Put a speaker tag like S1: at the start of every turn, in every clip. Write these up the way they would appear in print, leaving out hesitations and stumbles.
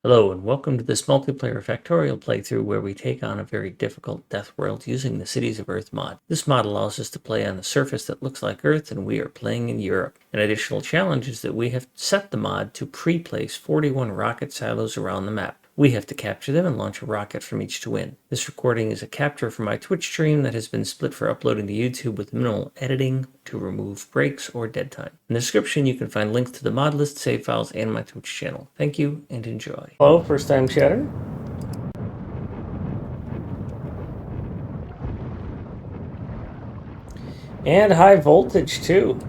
S1: Hello and welcome to this multiplayer factorial playthrough where we take on a very difficult DeathWorld using the Cities of Earth mod. This mod allows us to play on a surface that looks like Earth and we are playing in Europe. An additional challenge is that we have set the mod to pre-place 41 rocket silos around the map. We have to capture them and launch a rocket from each to win. This recording is a capture from my Twitch stream that has been split for uploading to YouTube with minimal editing to remove breaks or dead time. In the description you can find links to the mod list, save files, and my Twitch channel. Thank you and enjoy. Hello, first time chatter. And high voltage too.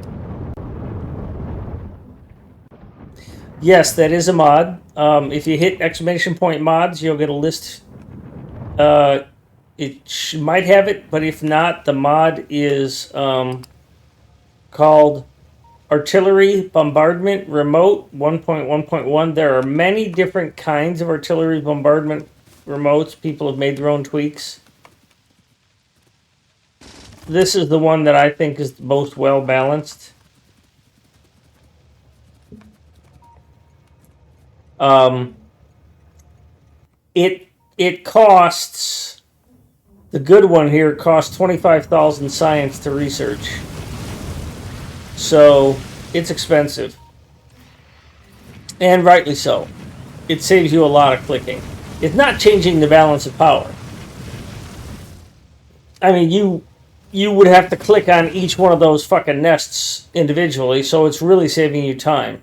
S1: Yes, that is a mod. If you hit exclamation point mods, you'll get a list. It might have it, but if not, the mod is called Artillery Bombardment Remote 1.1.1. There are many different kinds of artillery bombardment remotes. People have made their own tweaks. This is the one that I think is the most well balanced. It costs, the good one here costs 25,000 science to research. So it's expensive. And rightly so. It saves you a lot of clicking. It's not changing the balance of power. I mean, you would have to click on each one of those fucking nests individually, so it's really saving you time.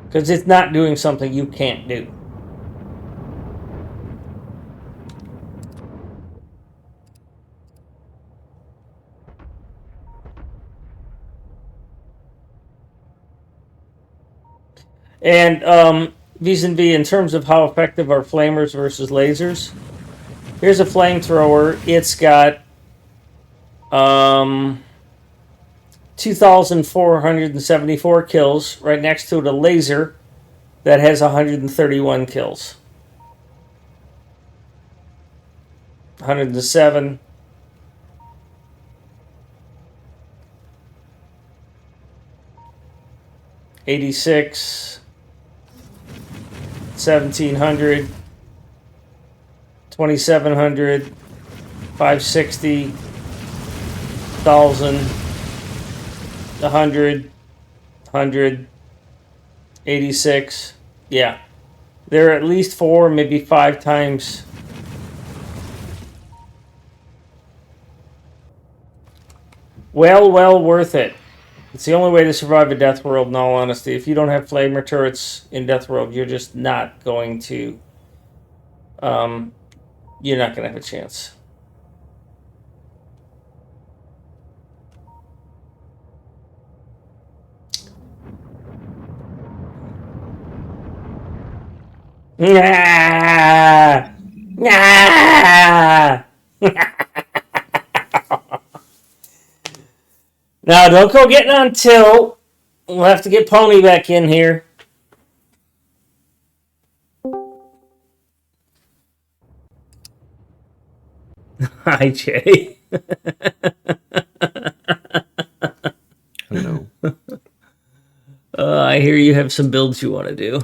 S1: Because it's not doing something you can't do. And vis-a-vis in terms of how effective are flamers versus lasers, here's a flamethrower. It's got 2,474 kills. Right next to it, a laser that has 131 kills. 107. '86. 1,700. 2,700. 560. 1,000. 100, 100, 86. Yeah. They're at least 4, maybe 5 times. Well worth it. It's the only way to survive a DeathWorld, in all honesty. If you don't have flamer turrets in DeathWorld, you're just not going to... you're not going to have a chance. Nah! Nah! Now, don't go getting on tilt. We'll have to get Pony back in here. Hi, Jay.
S2: Hello.
S1: I hear you have some builds you want to do.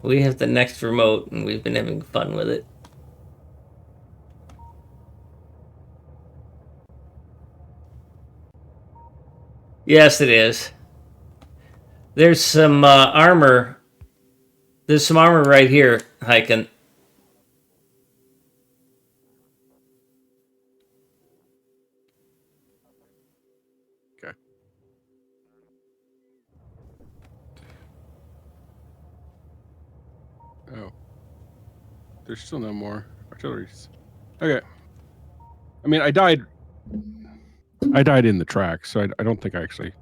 S1: We have the next remote, and we've been having fun with it. Yes, it is. There's some armor. There's some armor right here, Hyken.
S2: Okay. Oh. There's still no more artilleries. Okay. I mean, I died in the track, so I don't think I actually...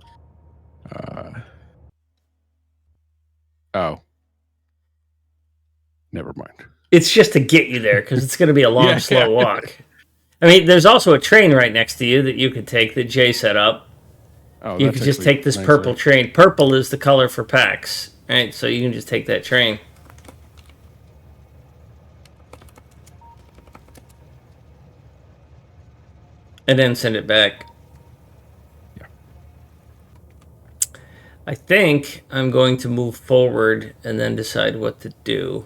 S2: Oh. Never mind.
S1: It's just to get you there, because it's going to be a long, slow walk. I mean, there's also a train right next to you that you could take that Jay set up. Oh, you could just take this purple train. Purple is the color for packs, right? So you can just take that train. And then send it back.
S2: Yeah.
S1: I think I'm going to move forward and then decide what to do.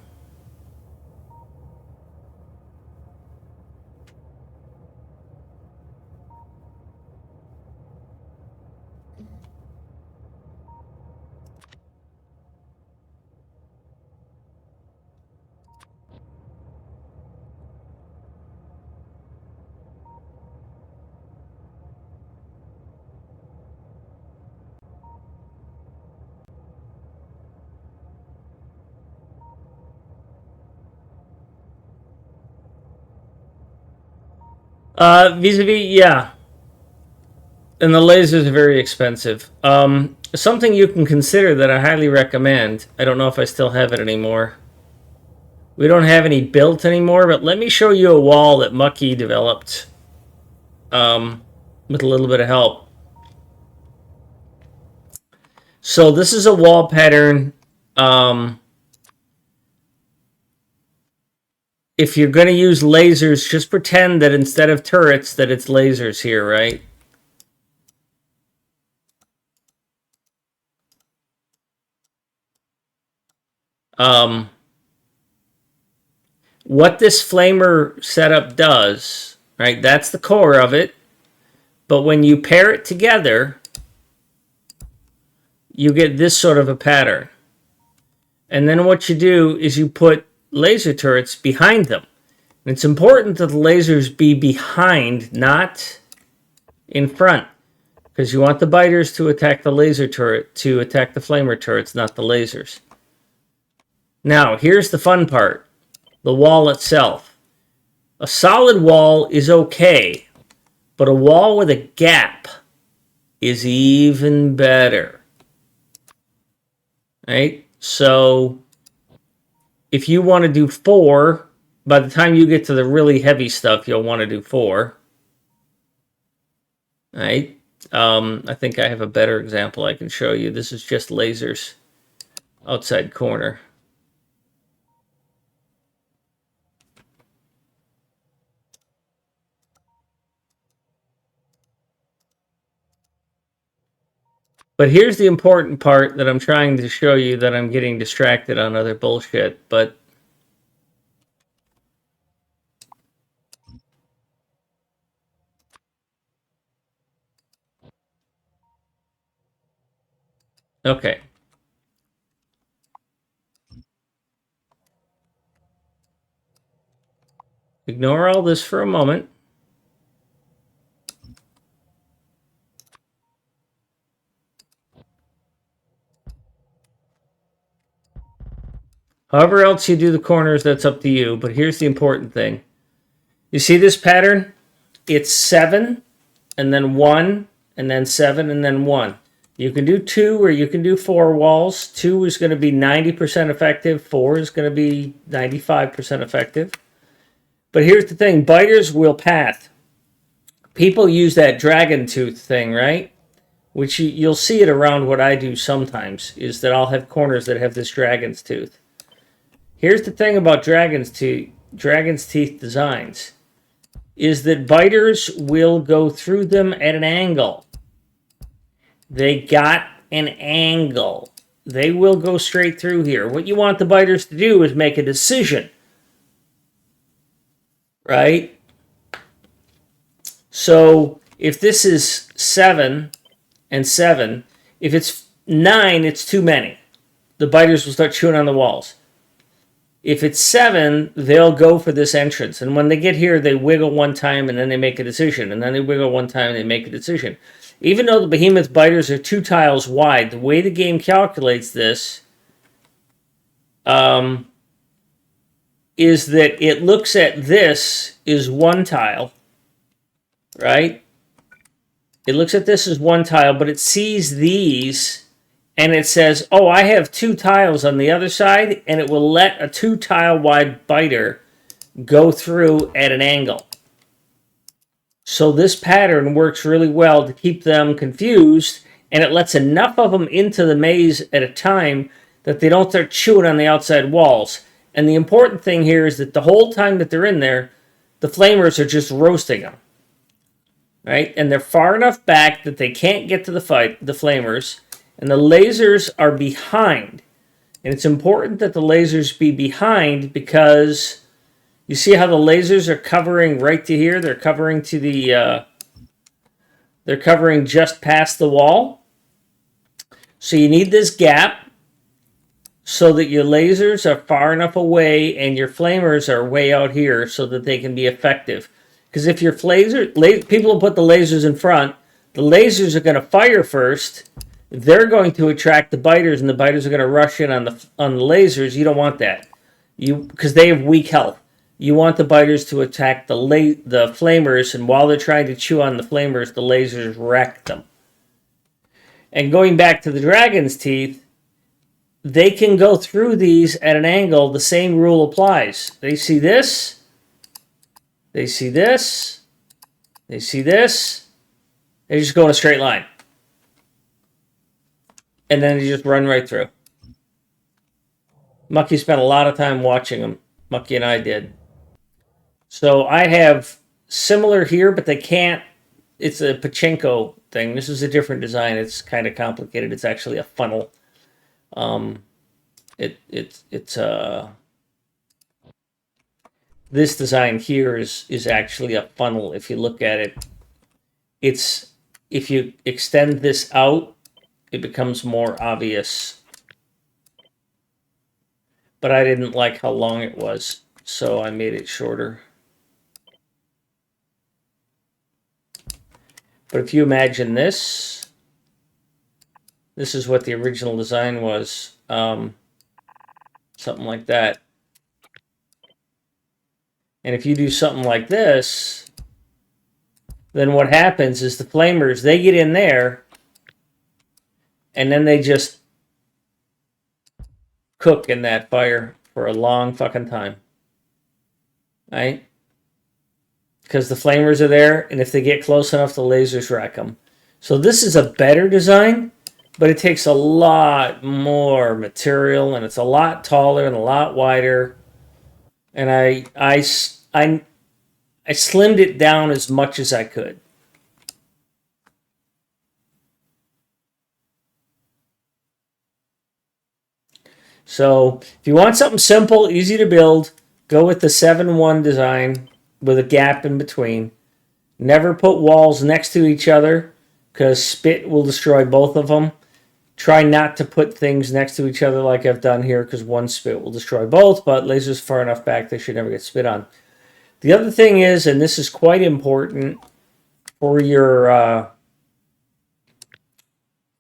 S1: Vis-a-vis, yeah. And the lasers are very expensive. Something you can consider that I highly recommend. I don't know if I still have it anymore. We don't have any built anymore, but let me show you a wall that Mucky developed with a little bit of help. So this is a wall pattern. If you're going to use lasers, just pretend that instead of turrets, that it's lasers here, right? What this flamer setup does, right? That's the core of it. But when you pair it together, you get this sort of a pattern. And then what you do is you put laser turrets behind them. And it's important that the lasers be behind, not in front. Because you want the biters to attack the laser turret, to attack the flamer turrets, not the lasers. Now, here's the fun part. The wall itself. A solid wall is okay, but a wall with a gap is even better. Right? So, if you want to do 4, by the time you get to the really heavy stuff, you'll want to do 4. Right? I think I have a better example I can show you. This is just lasers outside corner. But here's the important part that I'm trying to show you that I'm getting distracted on other bullshit. But okay. Ignore all this for a moment. However else you do the corners, that's up to you. But here's the important thing. You see this pattern? It's 7, and then 1, and then 7, and then 1. You can do 2 or you can do 4 walls. 2 is going to be 90% effective. 4 is going to be 95% effective. But here's the thing. Biters will path. People use that dragon tooth thing, right? Which you'll see it around what I do sometimes, is that I'll have corners that have this dragon's tooth. Here's the thing about dragon's teeth designs, is that biters will go through them at an angle. They got an angle. They will go straight through here. What you want the biters to do is make a decision, right? So if this is 7 and 7, if it's 9, it's too many. The biters will start chewing on the walls. If it's 7, they'll go for this entrance. And when they get here, they wiggle one time and then they make a decision. And then they wiggle one time and they make a decision. Even though the behemoth biters are 2 tiles wide, the way the game calculates this is that it looks at this as 1 tile, right? It looks at this as 1 tile, but it sees these and it says, oh, I have 2 tiles on the other side, and it will let a 2 tile wide biter go through at an angle. So this pattern works really well to keep them confused, and it lets enough of them into the maze at a time that they don't start chewing on the outside walls. And the important thing here is that the whole time that they're in there, the flamers are just roasting them. right? And they're far enough back that they can't get to the flamers, and the lasers are behind. And it's important that the lasers be behind because you see how the lasers are covering right to here? They're covering to the, they're covering just past the wall. So you need this gap so that your lasers are far enough away and your flamers are way out here so that they can be effective. Because if your people will put the lasers in front, the lasers are going to fire first. They're going to attract the biters, and the biters are going to rush in on the lasers. You don't want that, because they have weak health. You want the biters to attack the flamers, and while they're trying to chew on the flamers, the lasers wreck them. And going back to the dragon's teeth, they can go through these at an angle. The same rule applies. They see this. They see this. They see this. They just go in a straight line. And then they just run right through. Mucky spent a lot of time watching them. Mucky and I did. So I have similar here, but they can't. It's a pachinko thing. This is a different design. It's kind of complicated. It's actually a funnel. This design here is actually a funnel. If you look at it, if you extend this out, it becomes more obvious. But I didn't like how long it was, so I made it shorter. But if you imagine this is what the original design was. Something like that. And if you do something like this, then what happens is the flamers, they get in there, and then they just cook in that fire for a long fucking time. Right? Because the flamers are there, and if they get close enough, the lasers wreck them. So this is a better design, but it takes a lot more material, and it's a lot taller and a lot wider. And I slimmed it down as much as I could. So if you want something simple, easy to build, go with the 7-1 design with a gap in between. Never put walls next to each other because spit will destroy both of them. Try not to put things next to each other like I've done here because one spit will destroy both, but lasers far enough back they should never get spit on. The other thing is, and this is quite important for your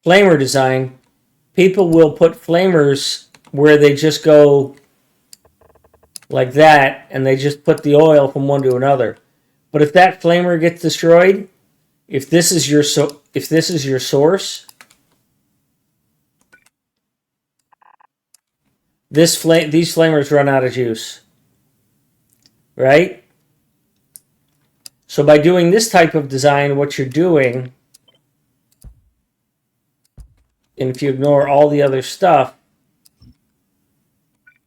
S1: flamer design, people will put flamers where they just go like that, and they just put the oil from one to another. But if that flamer gets destroyed, if this is your source, these flamers run out of juice, right? So by doing this type of design, what you're doing, and if you ignore all the other stuff,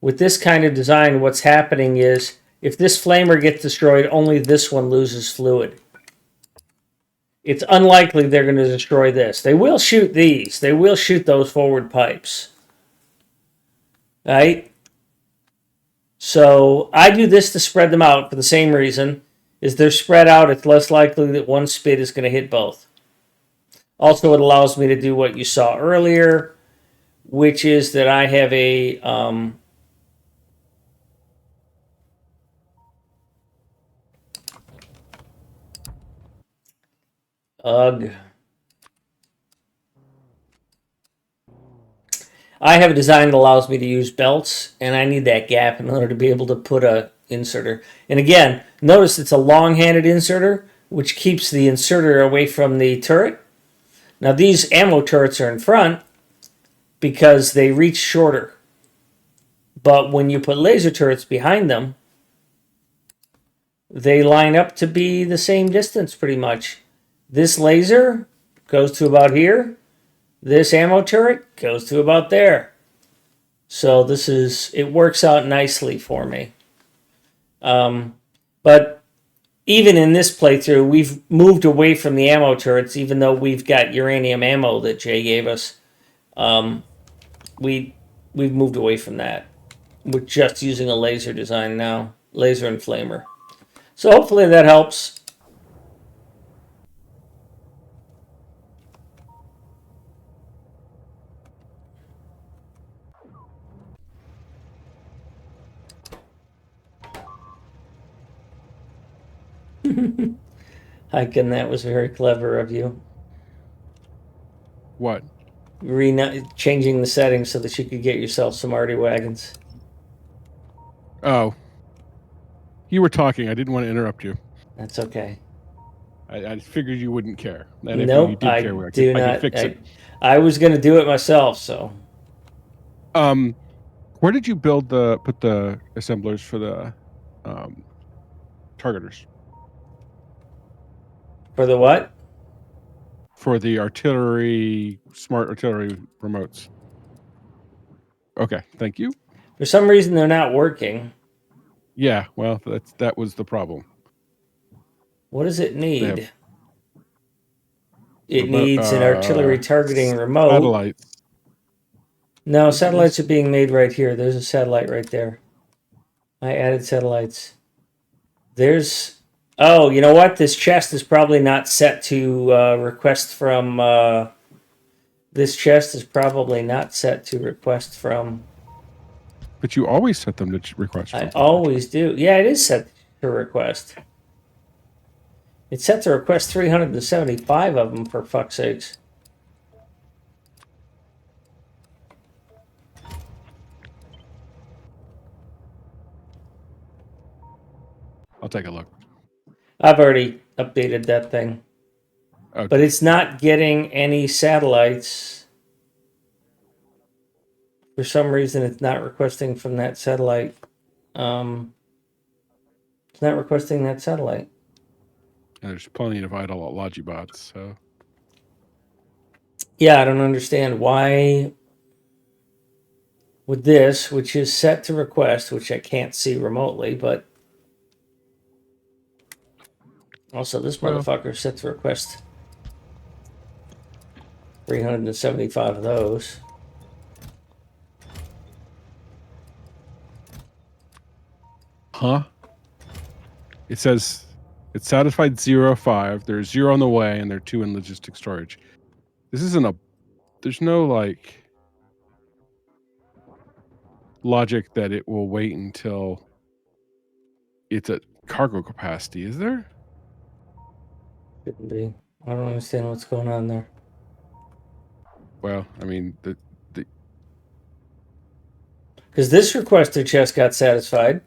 S1: with this kind of design, what's happening is, if this flamer gets destroyed, only this one loses fluid. It's unlikely they're going to destroy this. They will shoot these. They will shoot those forward pipes. Right? So I do this to spread them out for the same reason. Is they're spread out, it's less likely that one spit is going to hit both. Also, it allows me to do what you saw earlier, which is that I have a I have a design that allows me to use belts, and I need that gap in order to be able to put a inserter. And again, notice it's a long-handed inserter, which keeps the inserter away from the turret. Now these ammo turrets are in front because they reach shorter. But when you put laser turrets behind them, they line up to be the same distance pretty much. This laser goes to about here. This ammo turret goes to about there. So it works out nicely for me. But even in this playthrough, we've moved away from the ammo turrets, even though we've got uranium ammo that Jay gave us. Um, we've moved away from that. We're just using a laser design now, laser and flamer. So hopefully that helps. Hiken, that was very clever of you.
S2: What?
S1: Changing the settings so that you could get yourself some Artie wagons.
S2: Oh. You were talking. I didn't want to interrupt you.
S1: That's okay.
S2: I figured you wouldn't care. And if you
S1: Nope,
S2: did
S1: I
S2: care,
S1: do
S2: I could
S1: not.
S2: fix it.
S1: I was going to do it myself, so.
S2: Where did you put the assemblers for the targeters?
S1: For the what?
S2: For the smart artillery remotes. Okay, thank you.
S1: For some reason, they're not working.
S2: Yeah, well, that was the problem.
S1: What does it need? It
S2: Remote,
S1: needs an artillery targeting remote.
S2: Satellites.
S1: No, satellites are being made right here. There's a satellite right there. I added satellites. There's. Oh, you know what? This chest is probably not set to request from. This chest is probably not set to request from.
S2: But you always set them to request from.
S1: I always do. Yeah, it is set to request. It's set to request 375 of them, for fuck's sakes.
S2: I'll take a look.
S1: I've already updated that thing.
S2: Okay.
S1: But it's not getting any satellites. For some reason, it's not requesting from that satellite. It's not requesting that satellite.
S2: There's plenty of idle Logibots, so.
S1: Yeah, I don't understand why with this, which is set to request, which I can't see remotely, but also this motherfucker is set to request 375 of those.
S2: Huh? It says it's satisfied 0.5. There's 0 on the way, and there are 2 in logistic storage. This isn't a. There's no like logic that it will wait until it's at cargo capacity, is there?
S1: Shouldn't be. I don't understand what's going on there.
S2: Well, I mean,
S1: because this requester chest got satisfied.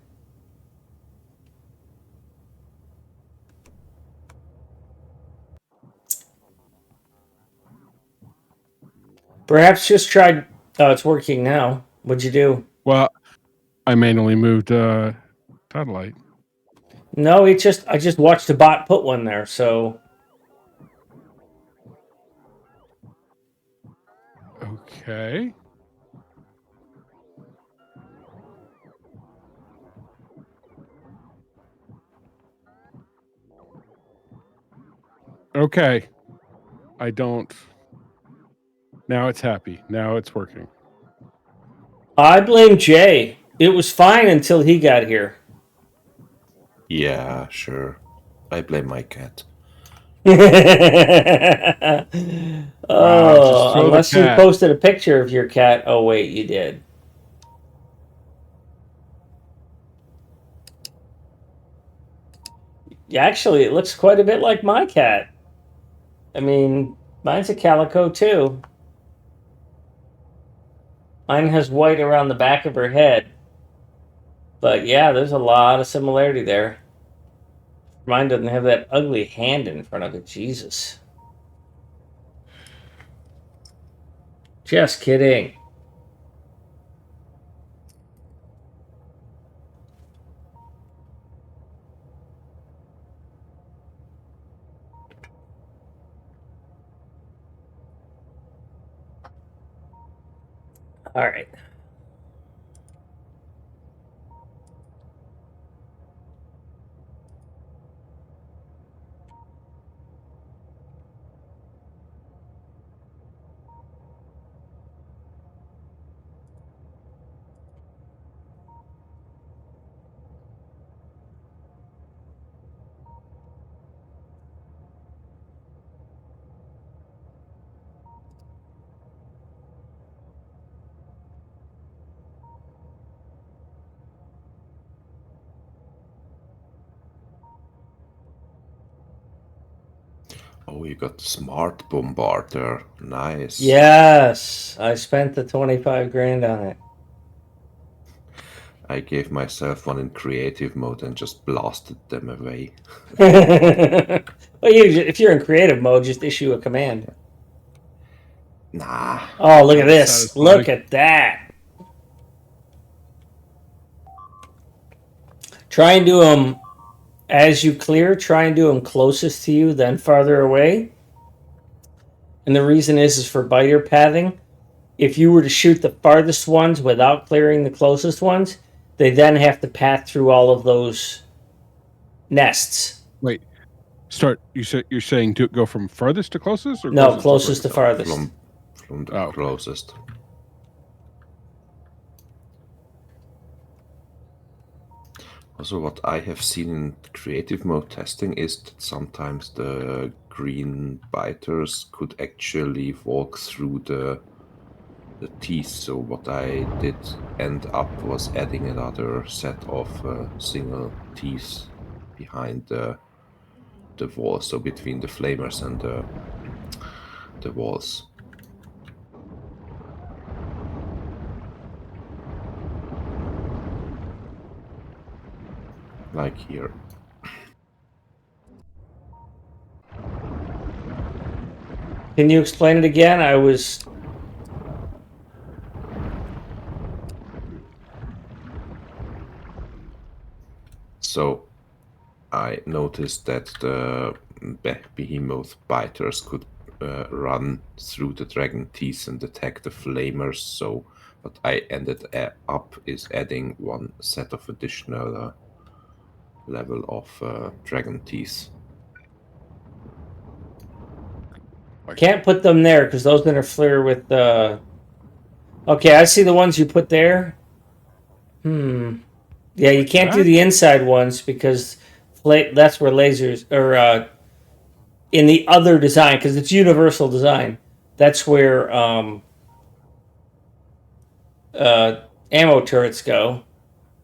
S1: Perhaps just tried. Oh, it's working now. What'd you do?
S2: Well, I manually moved satellite.
S1: No, I just watched a bot put one there. So
S2: Okay. Okay. I don't. Now it's happy. Now it's working.
S1: I blame Jay. It was fine until he got here.
S3: Yeah, sure. I blame my cat.
S1: Oh,
S2: throw the
S1: unless you
S2: cat.
S1: posted a picture of your cat. Oh, wait, you did. Actually, it looks quite a bit like my cat. I mean, mine's a calico too. Mine has white around the back of her head. But yeah, there's a lot of similarity there. Mine doesn't have that ugly hand in front of it. Jesus. Just kidding. All right.
S3: Oh, you got the smart bombarder. Nice.
S1: Yes, I spent the 25 grand on it.
S3: I gave myself one in creative mode and just blasted them away.
S1: Well, if you're in creative mode, just issue a command.
S3: Nah.
S1: Oh, look at
S2: That's
S1: this.
S2: satisfying.
S1: Look at that. Try and do them as you clear. Try and do them closest to you, then farther away. And the reason is for biter pathing. If you were to shoot the farthest ones without clearing the closest ones, they then have to path through all of those nests.
S2: Wait. You're saying go from furthest to closest, or
S1: No, closest to farthest.
S3: From the
S2: okay.
S3: closest. Also, what I have seen in creative mode testing is that sometimes the green biters could actually walk through the teeth. So what I did end up was adding another set of single teeth behind the wall, so between the flamers and the walls. Like here.
S1: Can you explain it again? I was...
S3: So I noticed that the behemoth biters could run through the dragon teeth and attack the flamers. So what I ended up is adding one set of additional level of dragon teeth.
S1: Can't put them there because those interfere with the... Okay, I see the ones you put there. Yeah, you can't do the inside ones because that's where lasers... Or in the other design, because it's universal design, that's where ammo turrets go.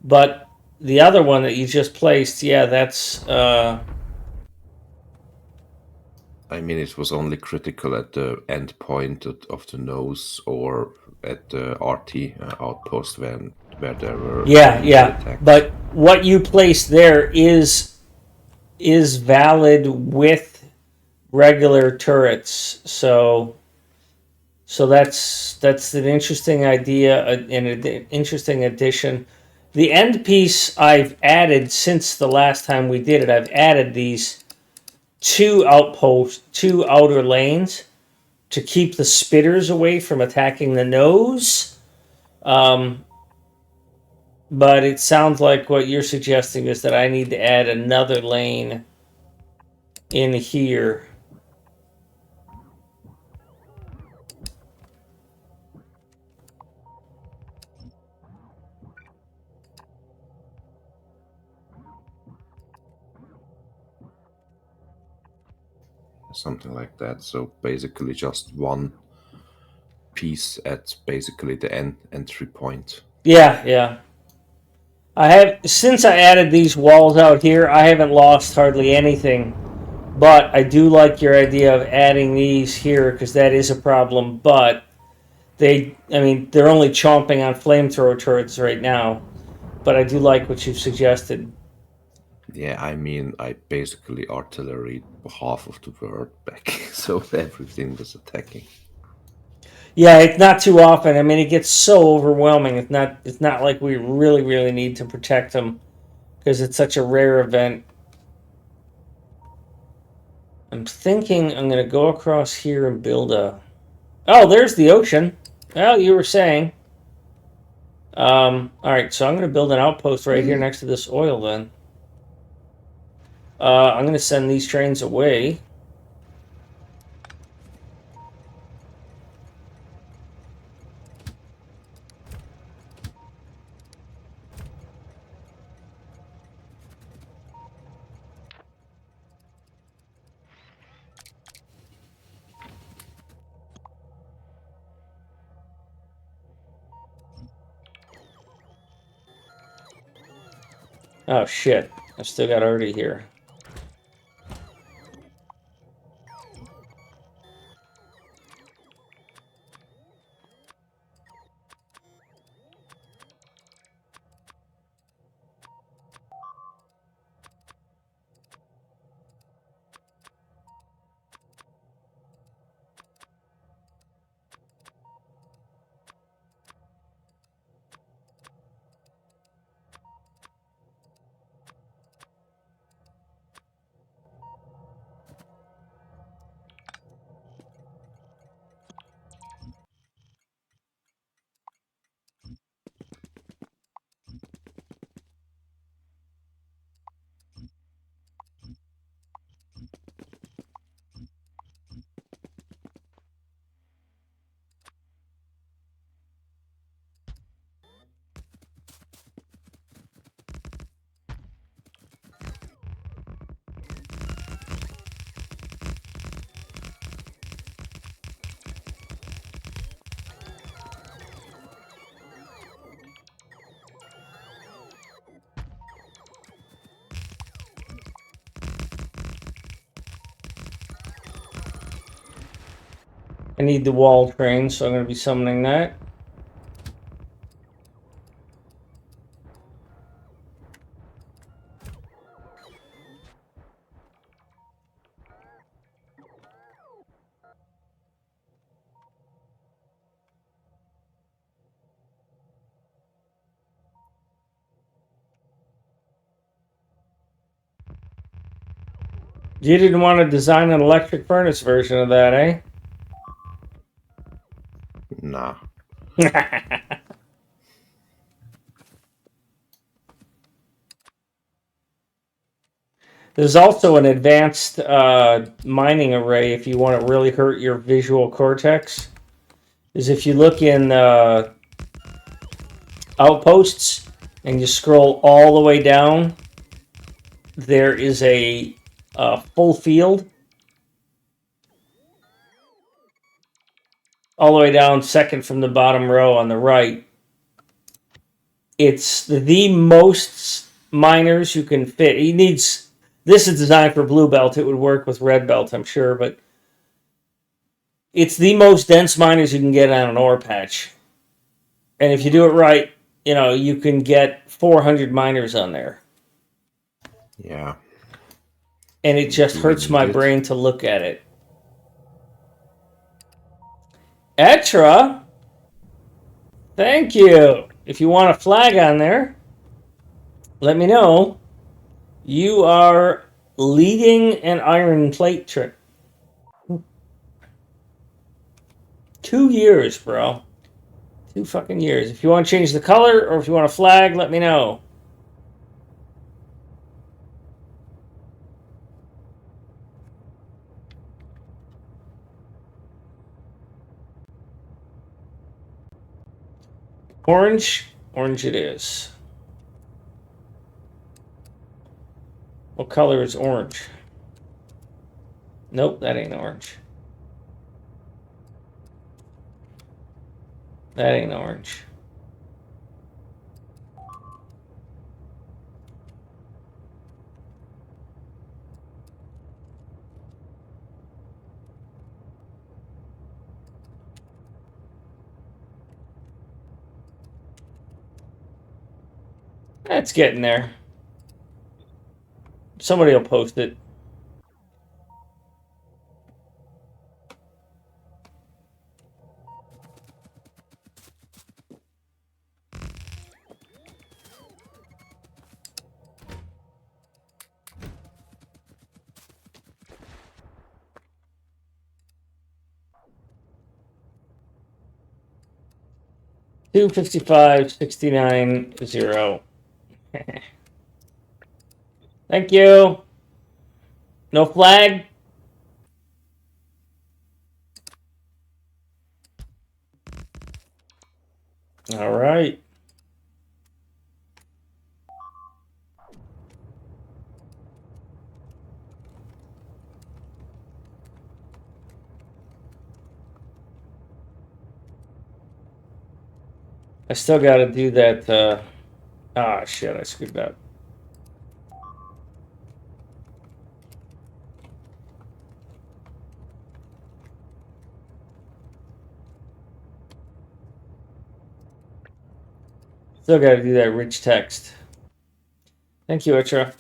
S1: But the other one that you just placed, yeah, that's...
S3: I mean, it was only critical at the end point of the nose or at the RT outpost where there were
S1: yeah.
S3: attacks.
S1: But what you placed there is valid with regular turrets. So that's an interesting idea and an interesting addition. The end piece I've added since the last time we did it. I've added these two outer lanes to keep the spitters away from attacking the nose. But it sounds like what you're suggesting is that I need to add another lane in here.
S3: Something like that. So basically just one piece at basically the entry point.
S1: Yeah. Since I added these walls out here, I haven't lost hardly anything. But I do like your idea of adding these here because that is a problem. But they're only chomping on flamethrower turrets right now. But I do like what you've suggested.
S3: Yeah, I mean, I basically artillery half of the world back, so everything was attacking.
S1: Yeah, it's not too often. I mean, it gets so overwhelming. It's not like we really need to protect them because it's such a rare event. I'm thinking I'm going to go across here and build a... Oh, there's the ocean. Well, you were saying. All right, so I'm going to build an outpost right here next to this oil then. I'm going to send these trains away. Oh, shit. I've still got Artie here. I need the wall train, so I'm going to be summoning that. You didn't want to design an electric furnace version of that, eh?
S3: Nah.
S1: There's also an advanced mining array if you want to really hurt your visual cortex. Is if you look in outposts and you scroll all the way down, there is a full field. All the way down, second from the bottom row on the right. It's the most miners you can fit. He needs. This is designed for blue belt. It would work with red belt, I'm sure, but it's the most dense miners you can get on an ore patch. And if you do it right, you know, you can get 400 miners on there.
S3: Yeah.
S1: And it just
S3: Do we
S1: hurts
S3: need
S1: my
S3: it?
S1: brain to look at it. Etra, thank you. If you want a flag on there, let me know. You are leading an iron plate trip. 2 years, bro. 2 fucking years. If you want to change the color or if you want a flag, let me know. Orange. Orange it is. What color is orange? Nope, that ain't orange. That ain't orange. It's getting there. Somebody will post it. $255.69. Thank you. No flag. All right. I still got to do that. Shit, I screwed up. Still got to do that rich text. Thank you, Etra.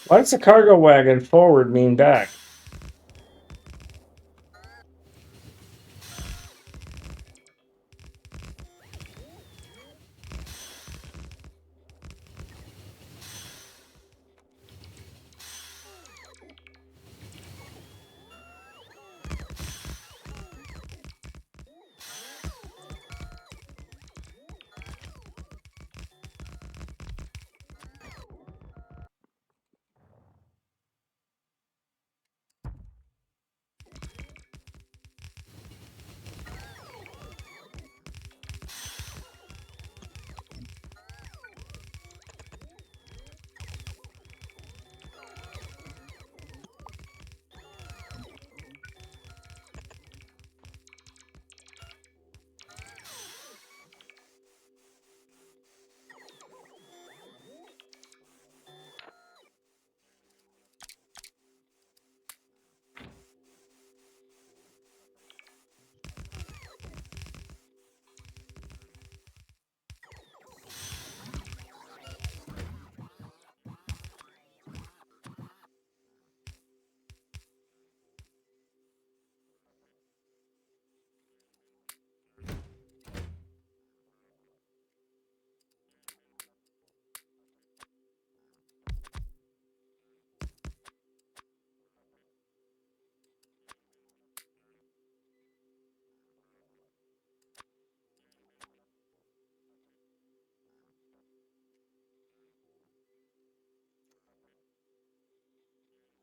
S1: Why does the cargo wagon forward mean back?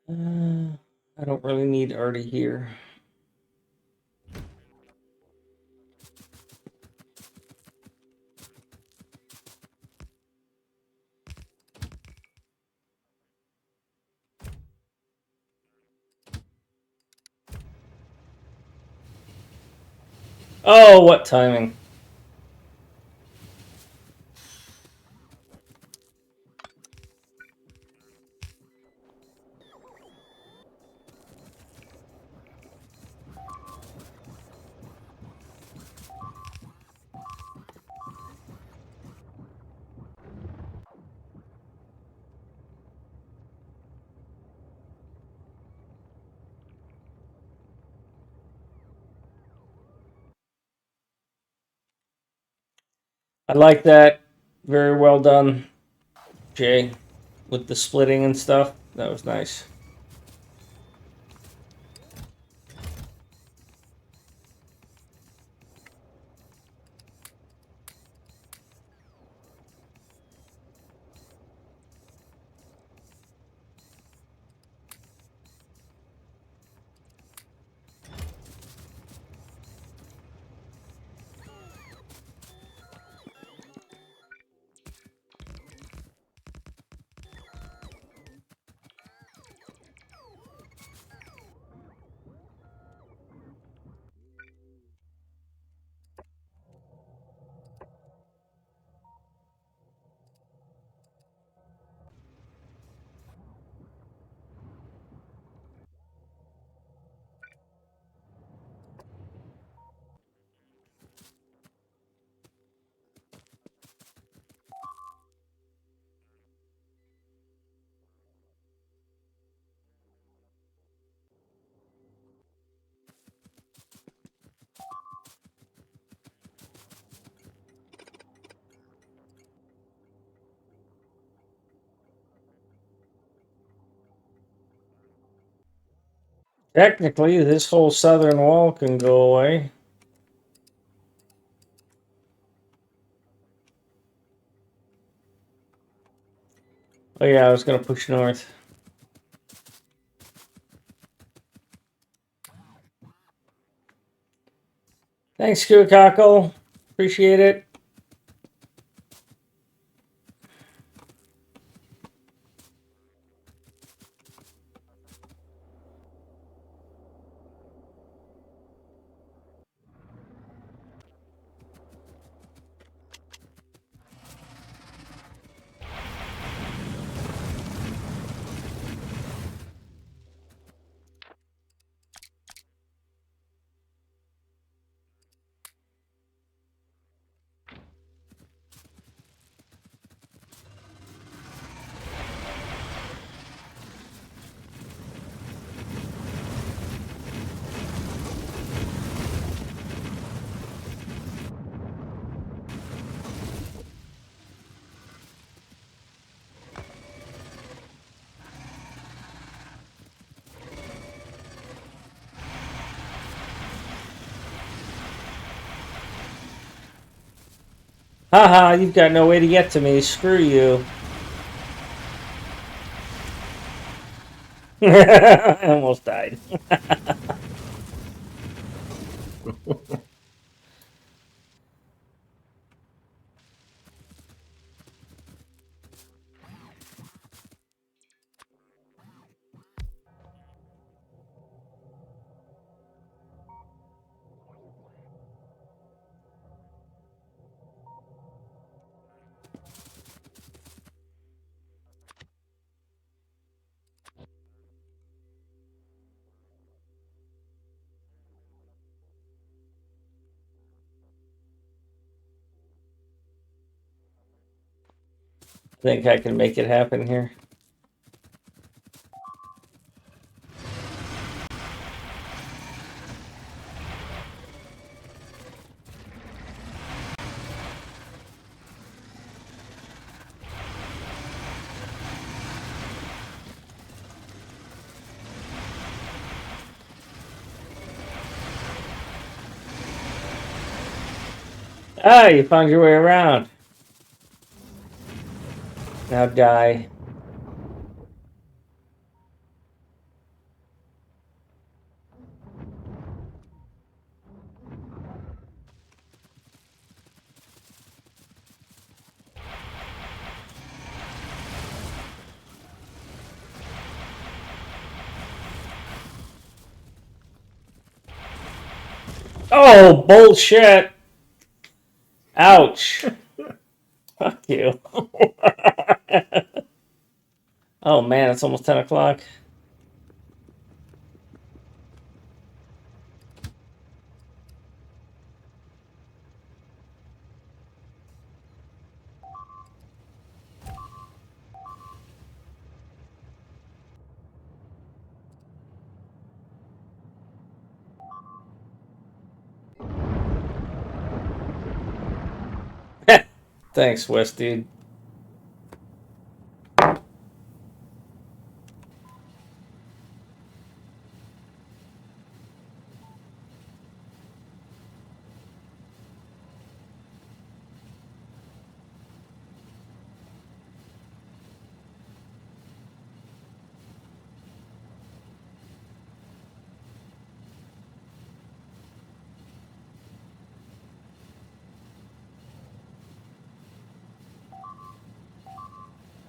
S1: I don't really need Artie here. Oh, what timing. I like that. Very well done, Jay, with the splitting and stuff. That was nice. Technically, this whole southern wall can go away. Oh yeah, I was going to push north. Thanks, Kukackle. Appreciate it. Haha, you've got no way to get to me. Screw you. I almost died. Think I can make it happen here. Ah, you found your way around. Now die. Oh, bullshit! Ouch! Fuck you. Oh man, it's almost 10 o'clock. Thanks, West dude.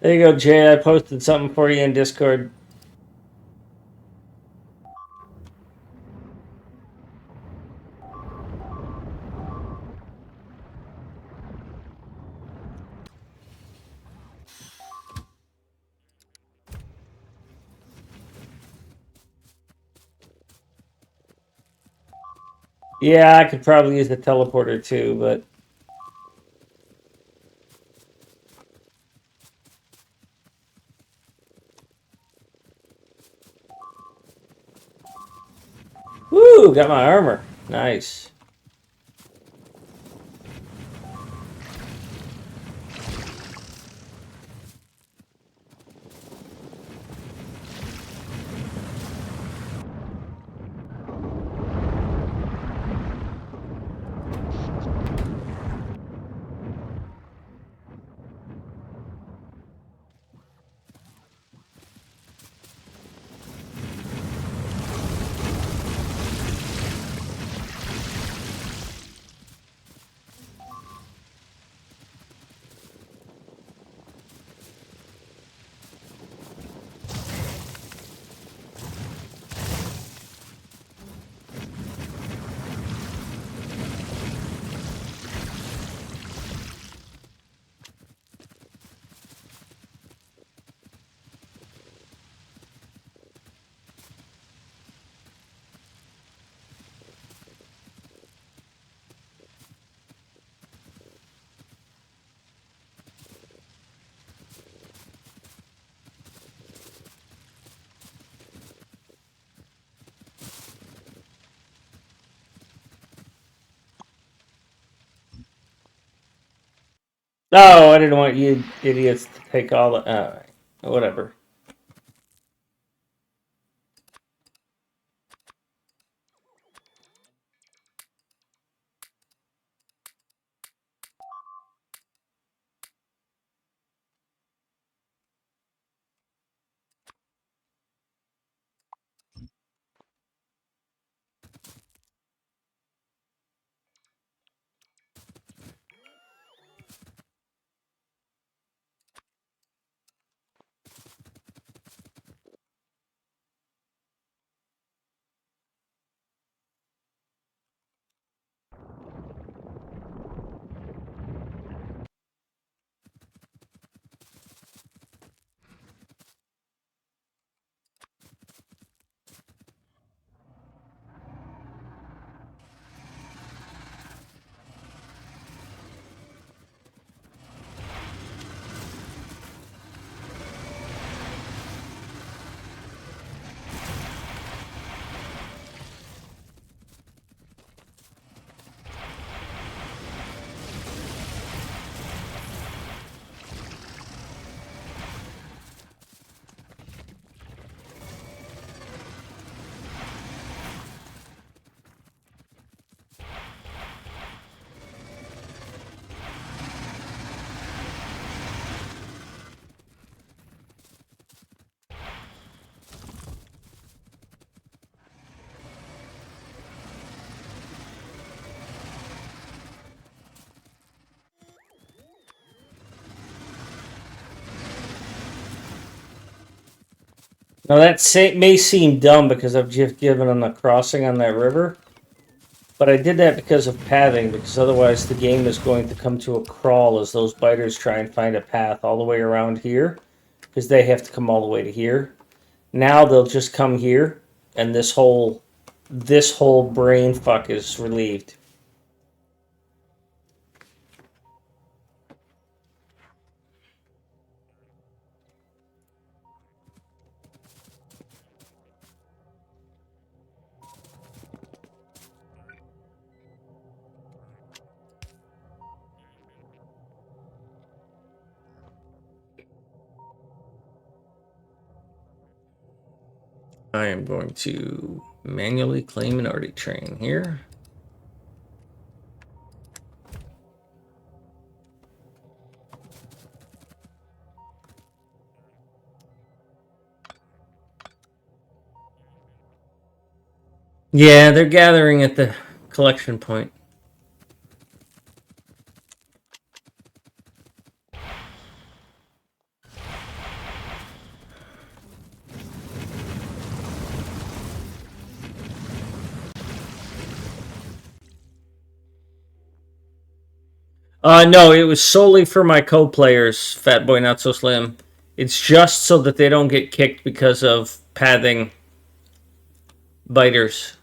S1: There you go, Jay. I posted something for you in Discord. Yeah, I could probably use the teleporter too, but woo, got my armor. Nice. Oh, I didn't want you idiots to take all the. Alright, whatever. Now that may seem dumb because I've just given them a crossing on that river. But I did that because of pathing, because otherwise the game is going to come to a crawl as those biters try and find a path all the way around here, because they have to come all the way to here. Now they'll just come here, and this whole brain fuck is relieved. I am going to manually claim an Arctic train here. Yeah, they're gathering at the collection point. No, it was solely for my co-players, Fat Boy Not So Slim. It's just so that they don't get kicked because of pathing biters.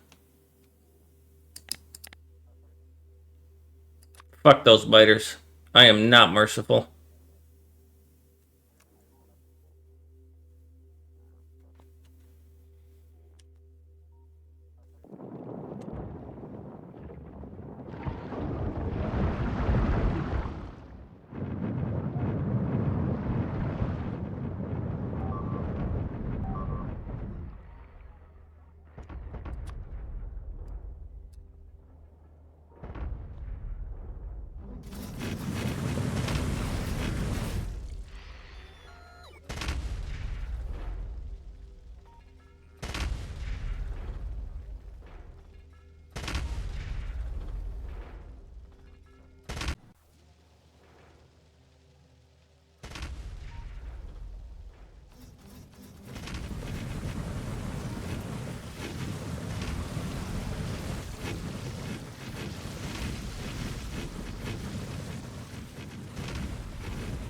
S1: Fuck those biters. I am not merciful.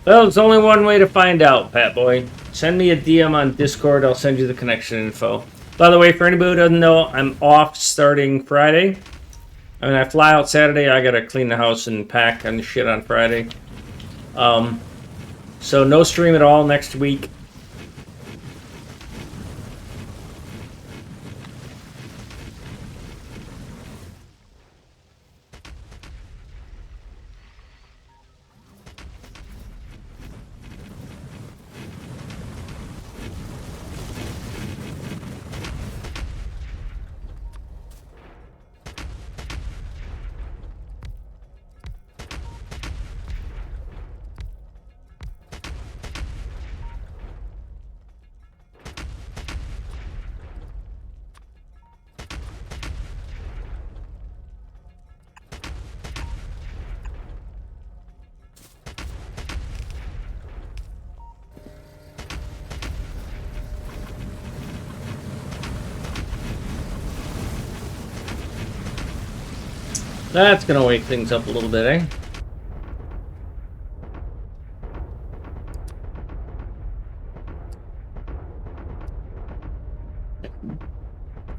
S1: Well, there's only one way to find out, Pat Boy. Send me a DM on Discord. I'll send you the connection info. By the way, for anybody who doesn't know, I'm off starting Friday. I mean, I fly out Saturday. I gotta clean the house and pack and shit on Friday. So no stream at all next week. That's gonna wake things up a little bit, eh?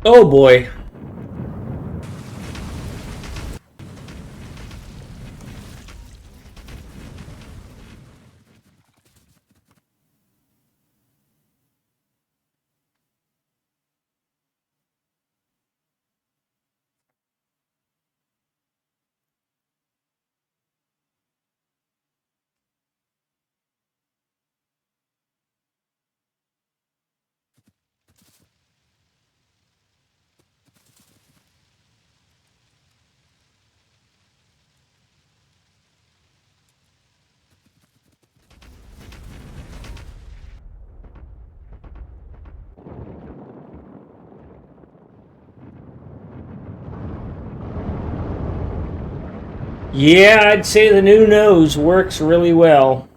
S1: Oh boy. Yeah, I'd say the new nose works really well.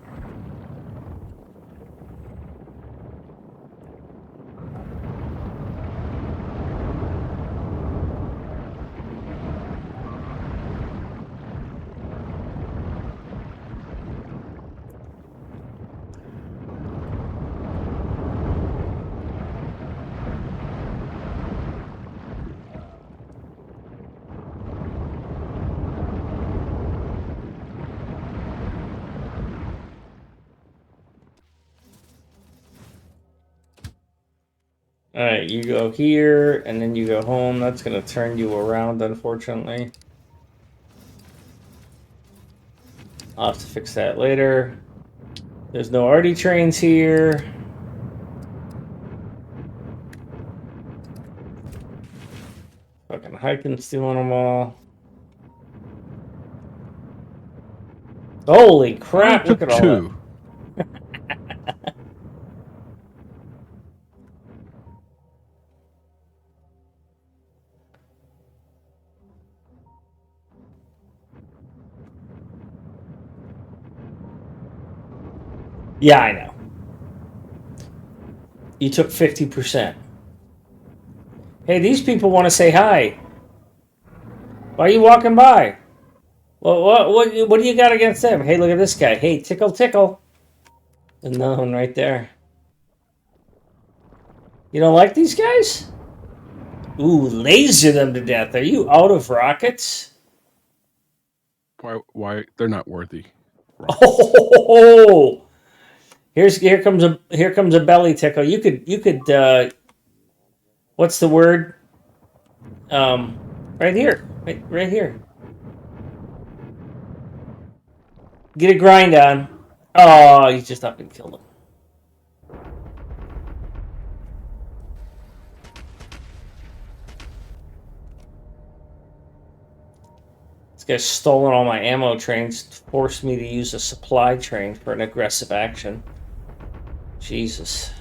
S1: Alright, you go here, and then you go home. That's going to turn you around, unfortunately. I'll have to fix that later. There's no Artie trains here. Fucking hiking, stealing them all. Holy crap, look at all that. Yeah, I know. You took 50%. Hey, these people want to say hi. Why are you walking by? What do you got against them? Hey, look at this guy. Hey, tickle, tickle. Another one right there. You don't like these guys? Ooh, laser them to death. Are you out of rockets?
S2: Why they're not worthy.
S1: Oh, here comes a belly tickle. You could what's the word? Right here. Right here. Get a grind on. Oh, he's just up and killed him. This guy's stolen all my ammo trains, forced me to use a supply train for an aggressive action. Jesus.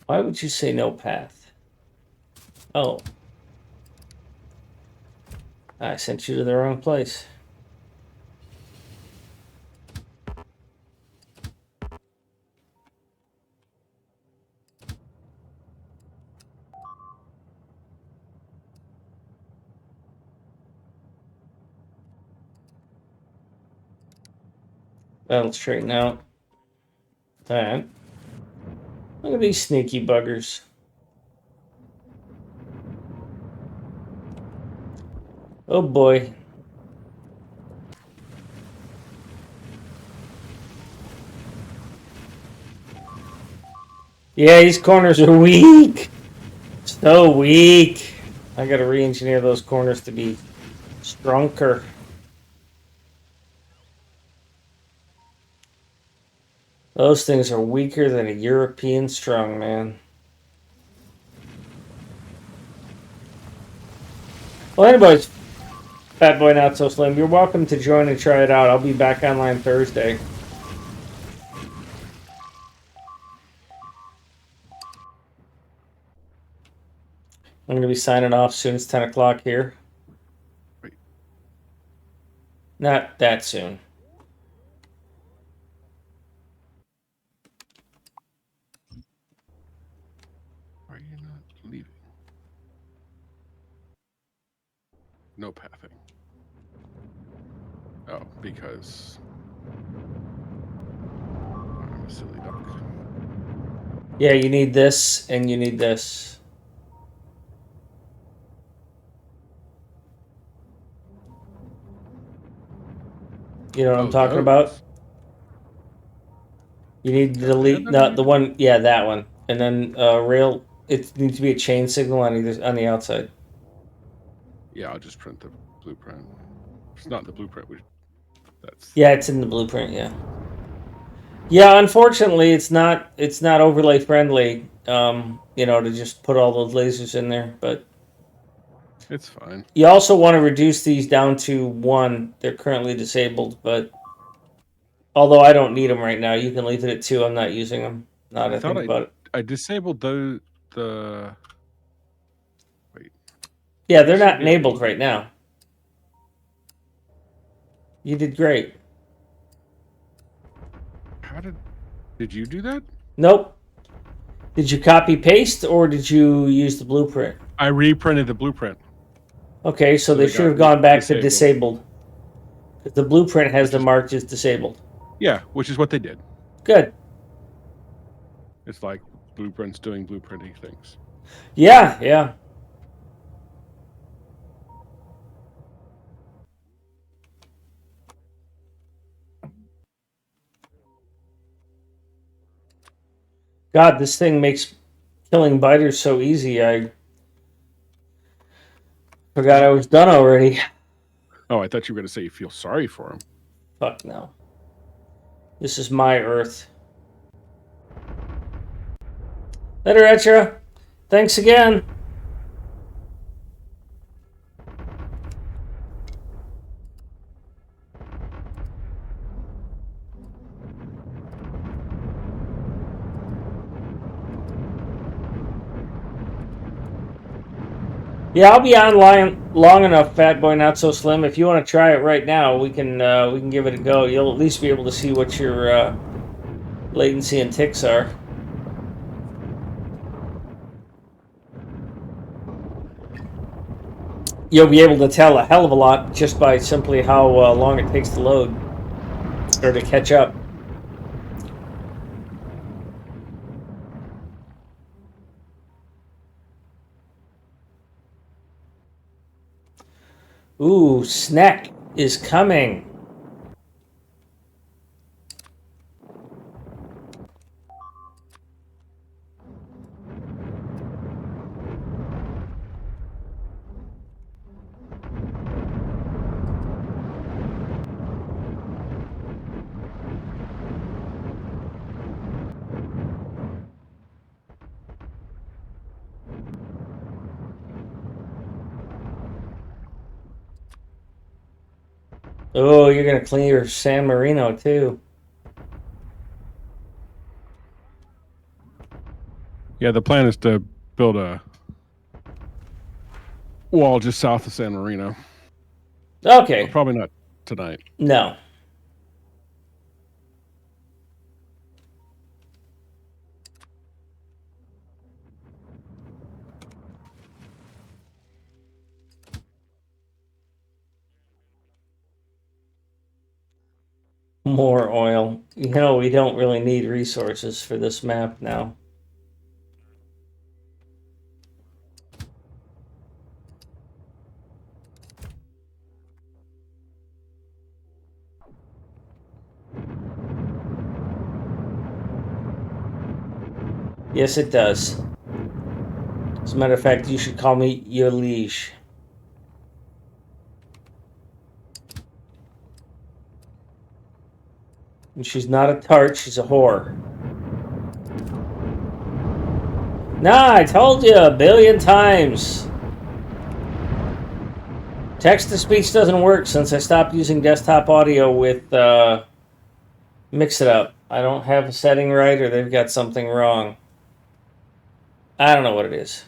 S1: Why would you say no path? Oh. I sent you to the wrong place. That'll straighten out. Alright. Look at these sneaky buggers. Oh boy. Yeah, these corners are weak. So weak. I gotta re-engineer those corners to be stronger. Those things are weaker than a European strongman. Well, anyways, Fat Boy Not So Slim, you're welcome to join and try it out. I'll be back online Thursday. I'm going to be signing off soon. It's 10 o'clock here.
S2: Wait.
S1: Not that soon.
S2: Why are you not leaving? No pathing. Oh, because I'm a silly duck.
S1: Yeah, you need this and you need this. You know what I'm talking about? You need to delete the one, yeah, that one, and then rail. It needs to be a chain signal on the outside.
S2: Yeah, I'll just print the blueprint. It's not the blueprint. That's
S1: yeah, it's in the blueprint. Yeah. Yeah, unfortunately, it's not overlay friendly. You know, to just put all those lasers in there, but
S2: it's fine.
S1: You also want to reduce these down to 1. They're currently disabled, but although I don't need them right now, you can leave it at 2. I'm not using them. Now that I think about it.
S2: I disabled the. Wait.
S1: Yeah, they're not enabled right now. You did great.
S2: How did you do that?
S1: Nope. Did you copy paste or did you use the blueprint?
S2: I reprinted the blueprint.
S1: Okay, so they should have gone back to disabled. The blueprint has them marked as disabled.
S2: Yeah, which is what they did.
S1: Good.
S2: It's like blueprints doing blueprinting things.
S1: Yeah, yeah. God, this thing makes killing biters so easy. I forgot I was done already.
S2: Oh, I thought you were going to say you feel sorry for him.
S1: Fuck no. This is my Earth. Later, Etra. Thanks again. Yeah, I'll be online long enough, Fat Boy Not So Slim. If you want to try it right now, we can give it a go. You'll at least be able to see what your latency and ticks are. You'll be able to tell a hell of a lot just by simply how long it takes to load or to catch up. Ooh, snack is coming. Oh, you're gonna clear San Marino too.
S2: Yeah, the plan is to build a wall just south of San Marino.
S1: Okay.
S2: But probably not tonight.
S1: No. More oil. You know, we don't really need resources for this map now. Yes, it does. As a matter of fact, you should call me your liege. And she's not a tart, she's a whore. Nah, I told you a billion times. Text-to-speech doesn't work since I stopped using desktop audio with Mix It Up. I don't have a setting right, or they've got something wrong. I don't know what it is.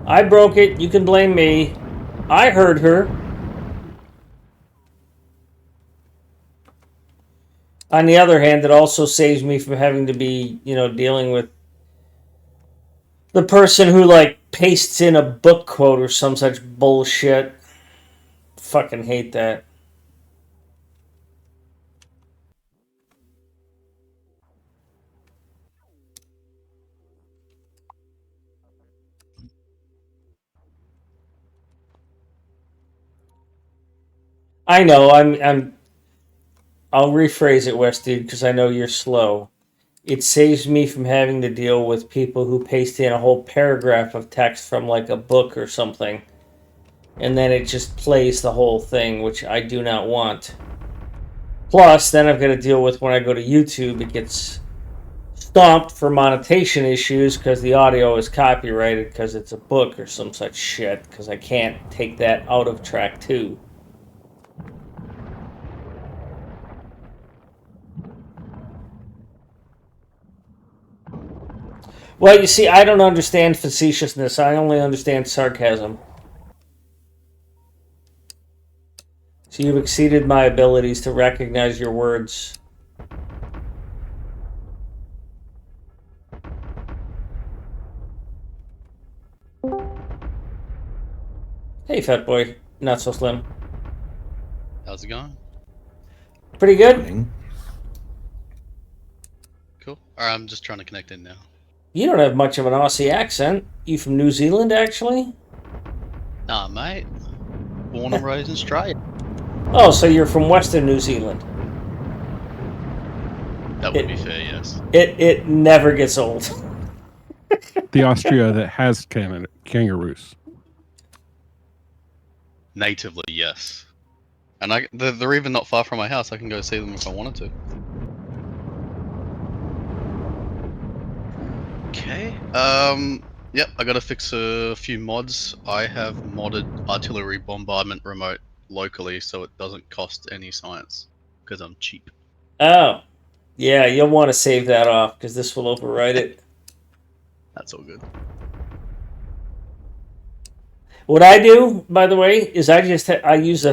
S1: I broke it. You can blame me. I heard her. On the other hand, it also saves me from having to be, dealing with the person who, pastes in a book quote or some such bullshit. Fucking hate that. I know, I'll rephrase it, West Dude, because I know you're slow. It saves me from having to deal with people who paste in a whole paragraph of text from a book or something, and then it just plays the whole thing, which I do not want. Plus, then I've got to deal with when I go to YouTube, it gets stomped for monetization issues because the audio is copyrighted because it's a book or some such shit, because I can't take that out of track 2. Well, you see, I don't understand facetiousness. I only understand sarcasm. So you've exceeded my abilities to recognize your words. Hey, fat boy. Not so slim.
S4: How's it going?
S1: Pretty good.
S4: Cool. I'm just trying to connect in now.
S1: You don't have much of an Aussie accent. You from New Zealand, actually?
S4: Nah, mate. Born and raised in Australia.
S1: Oh, so you're from Western New Zealand.
S4: That would be fair, yes.
S1: It never gets old.
S2: The Austria that has kangaroos.
S4: Natively, yes. And they're even not far from my house. I can go see them if I wanted to. Okay. Yep, I gotta fix a few mods. I have modded artillery bombardment remote locally so it doesn't cost any science. Because I'm cheap.
S1: Oh. Yeah, you'll want to save that off because this will override it.
S4: That's all good.
S1: What I do, by the way, is I use a